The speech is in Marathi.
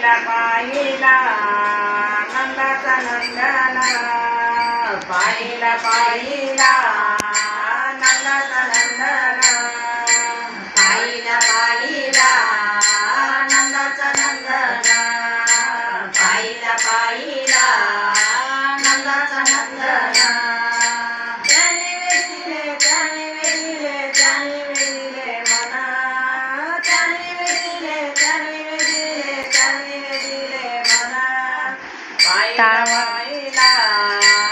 पाहिला पाहिला नंदाचा नंदन पाहिला पाहिला नंदाचा नंदन पाहिला पाहिला नंदाचा नंदन पाहिला पाहिला नंदाचा नंदन त्याने वेदिले त्याने वेदिले त्याने वेदिले मना त्याने वेदिले त्याने वेदिले त्याने वेदिले मना पाहिला पाहिला